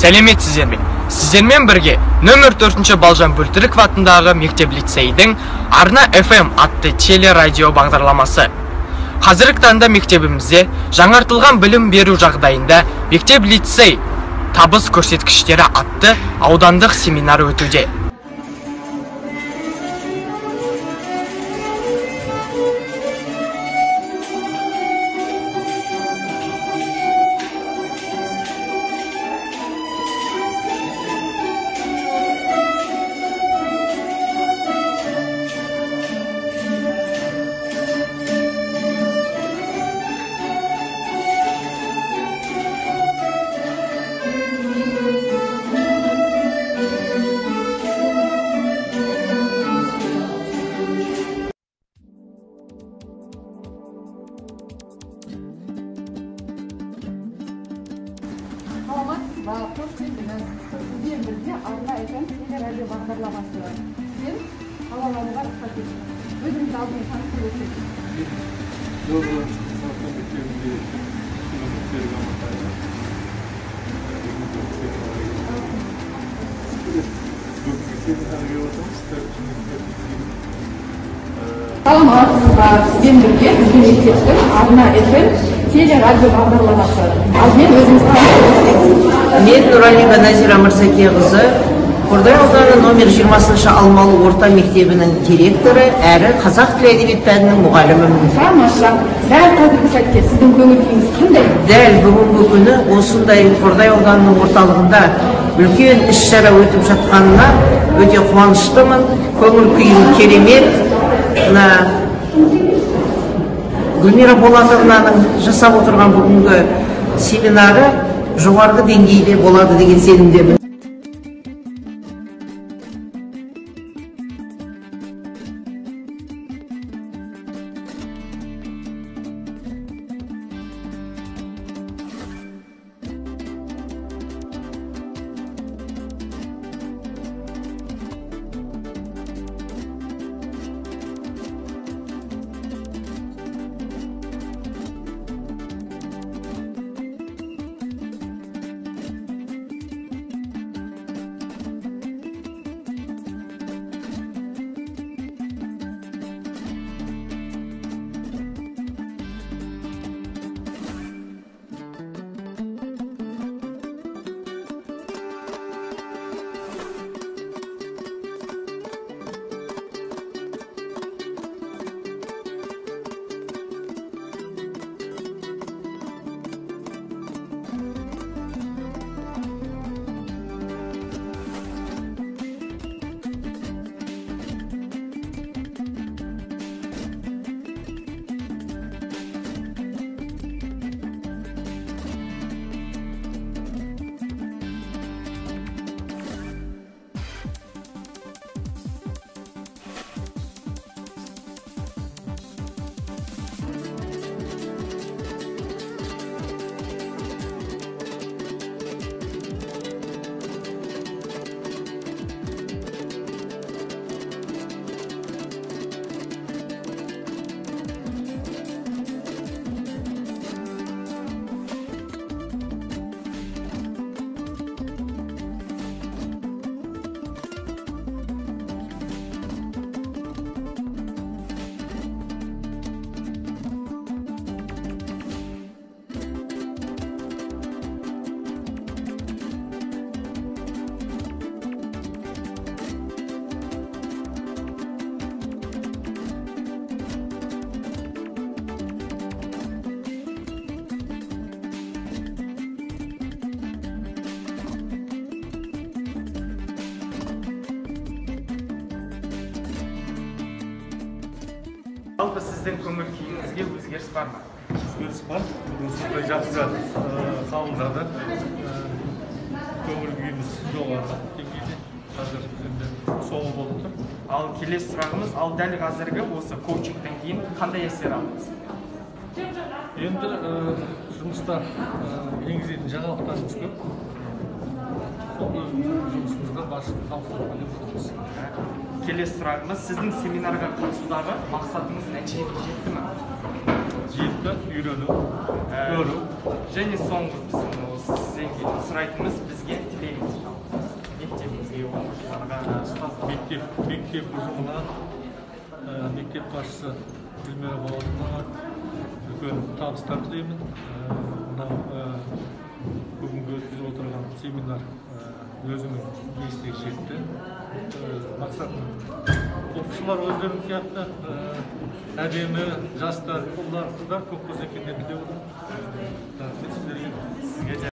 Сәлеметсіздер ме? Сіздермен бірге нөмір 4-ші Балжан Бөлтіріков атындағы мектеп-лицейдің Арна FM атты телерадио бағдарламасы. Қазіргі таңда мектебімізде жаңартылған білім беру жағдайында мектеп-лицей табыс көрсеткіштері атты аудандық семинар өтуде. Қош келдіңіз. Сізбен бірге Арна FM телерадио бағдарламасы. Сізден қалаларыңызға рұқсат етіңіз. Өзіңізді алдымен таныстырып өтсеңіз. Саламатсыз ба? Сізбен бірге біздің мектептің Арна FM телерадио бағдарламасы. Алдымен өзіңізді таныстырып өтсеңіз. Мен Нұралиева Назира Мырзакеқызы, Қордай ауданы номер 20-шы Алмалы орта мектебінің директоры әрі қазақ тілі әдебиет пәнінің мұғалімімін. Тамаша. Дәл қазіргі сәтте сіздің көңіл күйіңіз қандай? Дәл бүгінгі күні осындай Қордай ауданының орталығында үлкен іс-шара өтіп жатқанына өте қуаныштымын. Көңіл күйім керемет. Гүлмира Болатовнаның жасап отырған бүгінгі семинары жоғарғы деңгейде болады деген сенімдемін. Жалпы сіздің көңіл күйіңізге өзгеріс бар ма? Өзгеріс бар. Осындай жақсы қабылдады. Көңіл күйіміз жоғары деңгейде. Қазір енді соңы болып тұр. Ал келесі сұрағымыз, ал дәл қазіргі осы коучингтен кейін қандай әсер алдыңыз? Енді жұмыста енгізетін жаңалықтарымыз көп. Сол жұмысымызда басын талқылап отырмыз. Келесі сұрағымыз, сіздің семинарға қатысудағы мақсатыңыз нәтижеге жетті ме? Жетті, үйрену, көру. Және соңғы біздің осы сізден сұрайтынымыз, бізге мектеп ұжымына, мектеп басшысы Гүлмира Балаловнаға үлкен табыстар тілеймін. Мынау бүгінгі өткізіп отырған семинар өзінің есіне жетті. Мақсатым оқушылар өздерінің сияқты әдемі жастар, ұлдар, қыздар көп болса екен деп отыр. Мен сіздерге